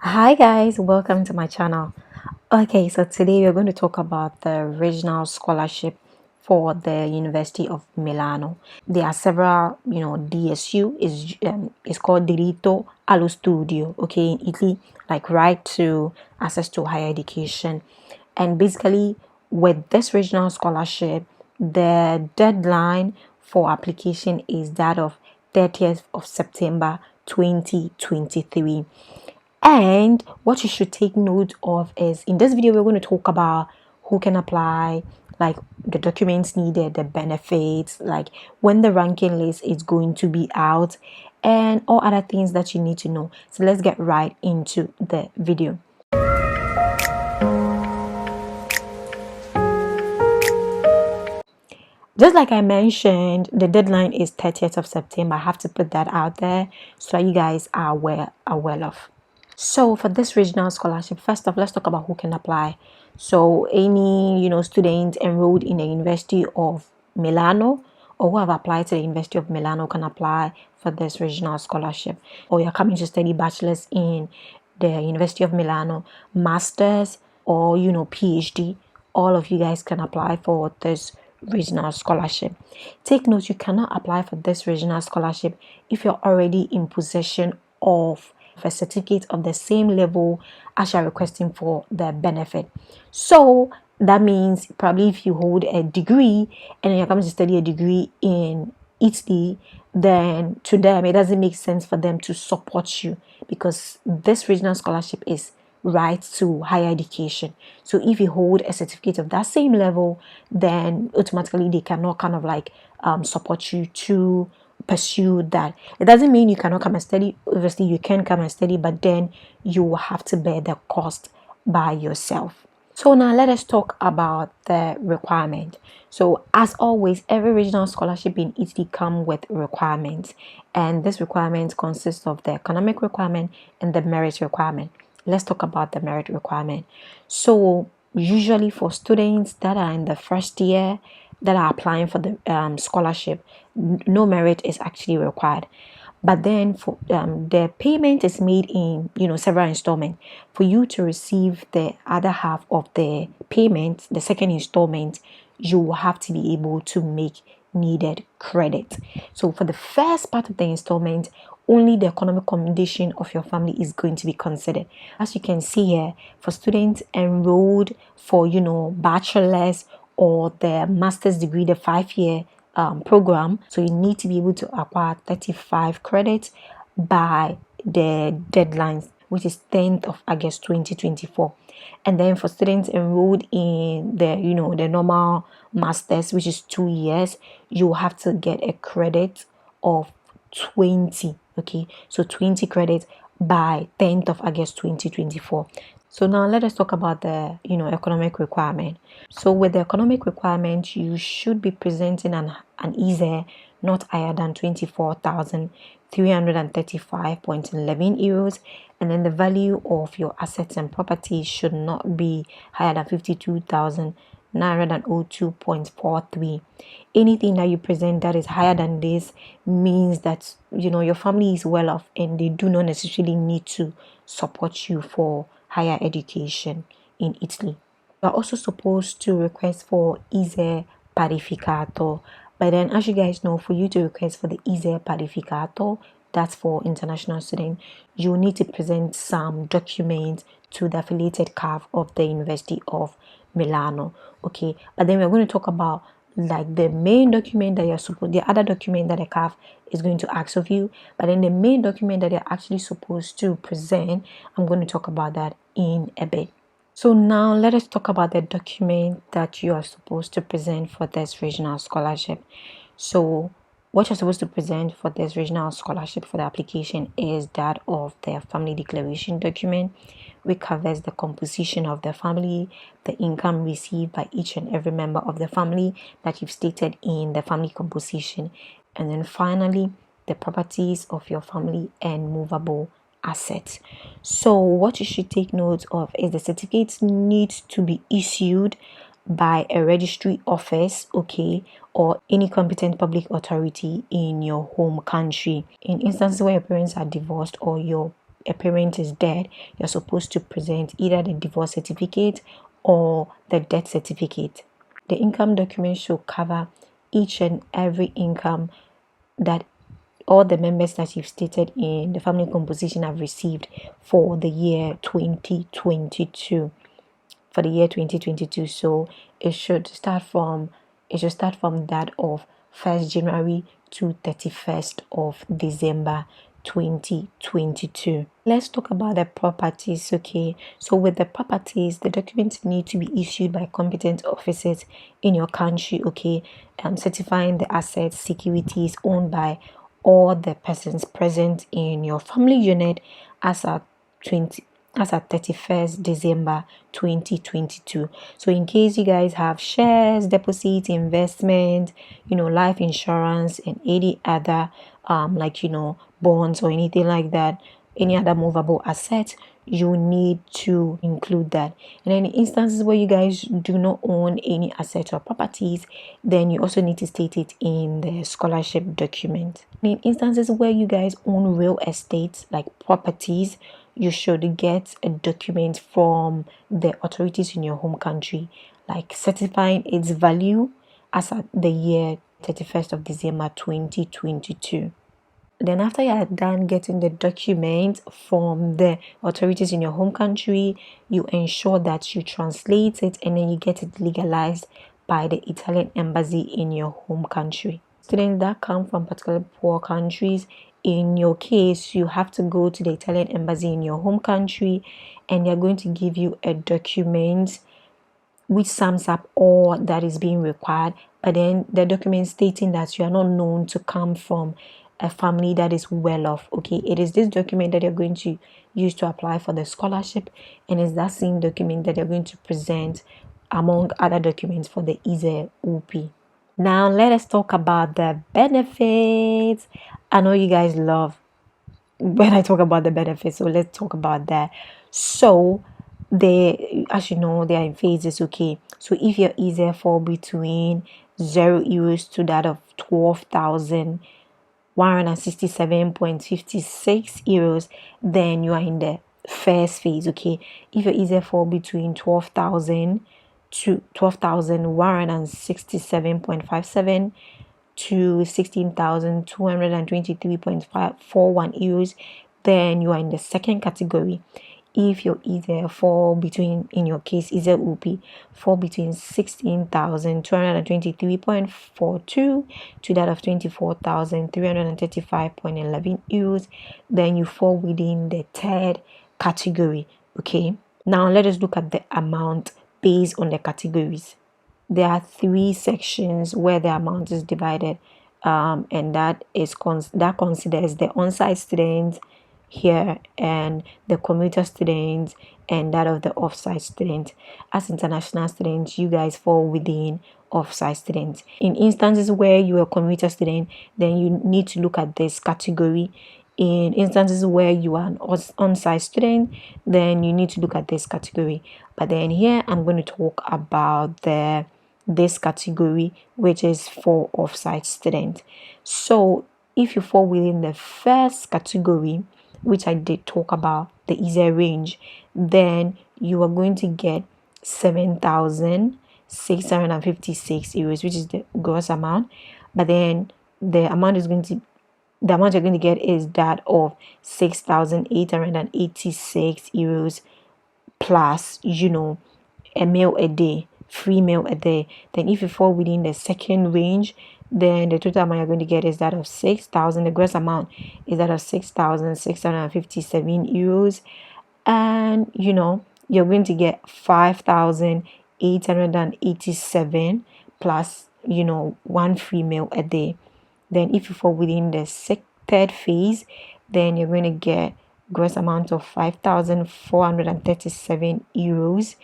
Hi guys, welcome to my channel. Okay, so today we're going to talk about the regional scholarship for the University of Milano. There are several, DSU is called Diritto allo Studio, okay, in Italy, like right to access to higher education. And basically, with this regional scholarship, the deadline for application is that of 30th of September 2023. And what you should take note of is in this video, we're going to talk about who can apply, like the documents needed, the benefits, like when the ranking list is going to be out, and all other things that you need to know. So let's get right into the video. Just like I mentioned, the deadline is 30th of September. I have to put that out there so you guys are aware of. So for this regional scholarship, first off, let's talk about who can apply. So any, student enrolled in the University of Milano or who have applied to the University of Milano can apply for this regional scholarship. Or you're coming to study bachelor's in the University of Milano, master's or, PhD. All of you guys can apply for this regional scholarship. Take note, you cannot apply for this regional scholarship if you're already in possession of a certificate of the same level as you're requesting for the benefit. So that means probably if you hold a degree and you're coming to study a degree in Italy, then to them it doesn't make sense for them to support you because this regional scholarship is right to higher education. So if you hold a certificate of that same level, then automatically they cannot kind of like support you to pursue that. It doesn't mean you cannot come and study. Obviously you can come and study, but then you will have to bear the cost by yourself. So now let us talk about the requirement. So as always, every regional scholarship in Italy come with requirements, and this requirement consists of the economic requirement and the merit requirement. Let's talk about the merit requirement. So usually for students that are in the first year that are applying for the scholarship, no merit is actually required. But then for the payment is made in several installments. For you to receive the other half of the payment, the second installment, you will have to be able to make needed credit. So for the first part of the installment, only the economic condition of your family is going to be considered. As you can see here, for students enrolled for bachelor's or the master's degree, the 5-year program, so you need to be able to acquire 35 credits by the deadlines, which is 10th of August 2024. And then for students enrolled in the normal masters, which is 2 years, you have to get a credit of 20. Okay, so 20 credits by 10th of August 2024. So now let us talk about the economic requirement. So with the economic requirement, you should be presenting an ISEE not higher than 24,335.11 euros, and then the value of your assets and properties should not be higher than 52,902.43. Anything that you present that is higher than this means that your family is well off and they do not necessarily need to support you for higher education in Italy. You are also supposed to request for ISEE parificato, but then as you guys know, for you to request for the ISEE parificato, that's for international students, you need to present some documents to the affiliated CAF of the University of Milano. Okay, but then we're going to talk about like the main document that you're supposed, the other document that the CAF is going to ask of you, but then the main document that you're actually supposed to present, I'm going to talk about that in a bit. So now let us talk about the document that you are supposed to present for this regional scholarship. So what you're supposed to present for this regional scholarship for the application is that of the family declaration document, which covers the composition of the family, the income received by each and every member of the family that you've stated in the family composition, and then finally the properties of your family and movable assets. So what you should take note of is the certificates need to be issued by a registry office, okay, or any competent public authority in your home country. In instances where your parents are divorced or your a parent is dead, you're supposed to present either the divorce certificate or the death certificate. The income document should cover each and every income that all the members that you've stated in the family composition have received for the year 2022. For the year 2022, so it should start from that of 1st January to 31st of December 2022. Let's talk about the properties. Okay, so with the properties, the documents need to be issued by competent officers in your country, okay, certifying the assets, securities owned by all the persons present in your family unit as at 31st December 2022. So in case you guys have shares, deposits, investment, life insurance, and any other bonds or anything like that, any other movable asset, you need to include that. And in instances where you guys do not own any assets or properties, then you also need to state it in the scholarship document. In instances where you guys own real estate, like properties, you should get a document from the authorities in your home country, like certifying its value as at the year 31st of December 2022. Then after you are done getting the document from the authorities in your home country, you ensure that you translate it and then you get it legalized by the Italian embassy in your home country. Students that come from particularly poor countries, in your case, you have to go to the Italian embassy in your home country and they're going to give you a document which sums up all that is being required, but then the document stating that you are not known to come from a family that is well off. Okay, it is this document that you're going to use to apply for the scholarship, and it's that same document that you're going to present among other documents for the ISEEUP. Now let us talk about the benefits. I know you guys love when I talk about the benefits, so let's talk about that. So as you know, they are in phases. Okay, so if your ISEE fall between €0 to that of 12,167.56 euros, then you are in the first phase. Okay, if your ISEE fall between 12,000 to 12,167.57 to 16,223.41 euros, then you are in the second category. If your ISEE fall between, in your case, ISEEUP fall between 16,223.42 to that of 24,335.11 euros, then you fall within the third category. Okay, now let us look at the amount based on the categories. There are 3 sections where the amount is divided, and that considers the on-site students here and the commuter students and that of the off-site students. As international students, you guys fall within off-site students. In instances where you are a commuter student, then you need to look at this category. In instances where you are an on-site student, then you need to look at this category. But then here I'm going to talk about this category, which is for off-site students. So if you fall within the first category, which I did talk about, the ISEE range, then you are going to get 7,656 euros, which is the gross amount. But then the amount you're going to get is that of 6,886 euros plus, a meal a day, free meal a day. Then if you fall within the second range, then the total amount you're going to get is that of 6,000. The gross amount is that of 6,657 euros, and you're going to get 5,887 plus one free meal a day. Then if you fall within the third phase, then you're going to get gross amount of 5,437 euros,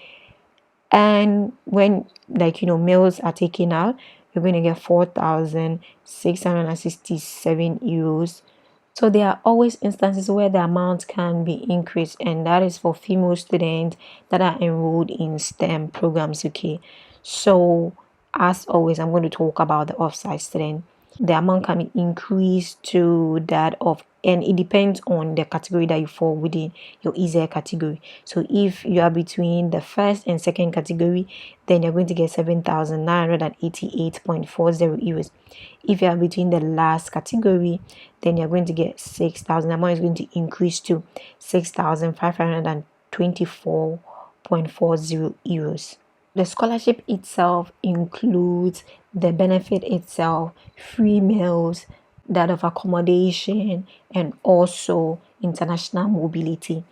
and when meals are taken out, you're going to get 4,667 euros. So there are always instances where the amount can be increased, and that is for female students that are enrolled in STEM programs. Okay, so as always, I'm going to talk about the off-site student. The amount can be increased to that of and it depends on the category that you fall within, your ISEE category. So if you are between the first and second category, then you're going to get 7,988.40 euros. If you are between the last category, then you're going to get 6,000. The amount is going to increase to 6,524.40 euros. The scholarship itself includes the benefit itself, free meals, that of accommodation, and also international mobility.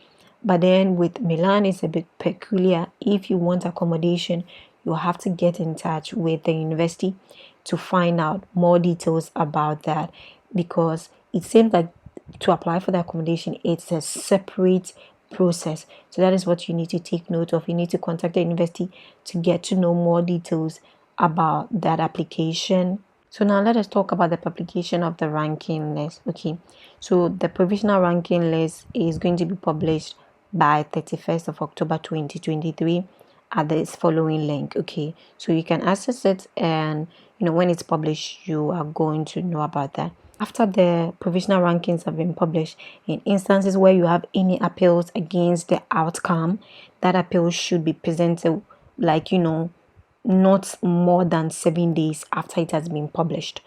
But then with Milan, it's a bit peculiar. If you want accommodation, you have to get in touch with the university to find out more details about that, because it seems like to apply for the accommodation, it's a separate process. So that is what you need to take note of. You need to contact the university to get to know more details about that application. So now let us talk about the publication of the ranking list. Okay, so the provisional ranking list is going to be published by 31st of October 2023 at this following link. Okay, so you can access it, and when it's published, you are going to know about that. After the provisional rankings have been published, in instances where you have any appeals against the outcome, that appeal should be presented not more than 7 days after it has been published.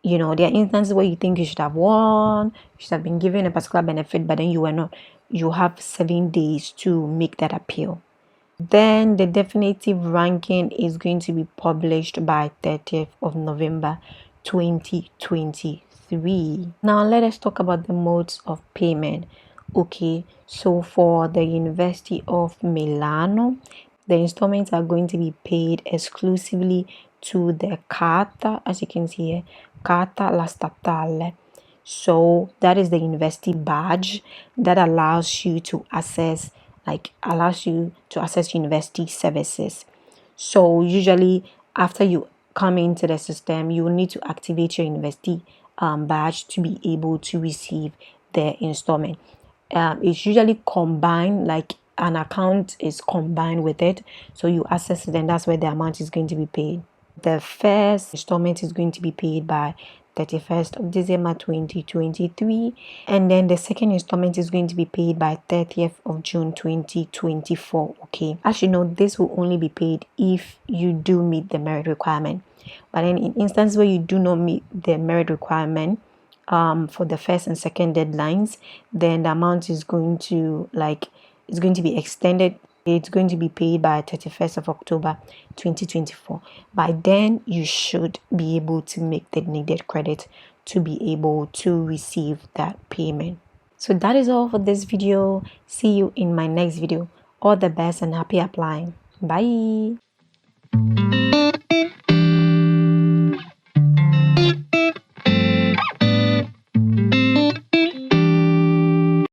There are instances where you think you should have won, you should have been given a particular benefit, but then you were not. You have 7 days to make that appeal. Then the definitive ranking is going to be published by 30th of November 2023. Now let us talk about the modes of payment. Okay, so for the University of Milano, the installments are going to be paid exclusively to the Carta, as you can see here, Carta La Statale. So that is the university badge that allows you to access university services. So usually after you come into the system, you will need to activate your university badge to be able to receive the installment. It's usually combined, like an account is combined with it, so you access it and that's where the amount is going to be paid. The first installment is going to be paid by 31st of December 2023, and then the second installment is going to be paid by 30th of June 2024. Okay, as you know, this will only be paid if you do meet the merit requirement, but then in instances where you do not meet the merit requirement for the first and second deadlines, then the amount is going to be extended. It's going to be paid by 31st of October 2024. By then, you should be able to make the needed credit to be able to receive that payment. So that is all for this video. See you in my next video. All the best and happy applying. Bye.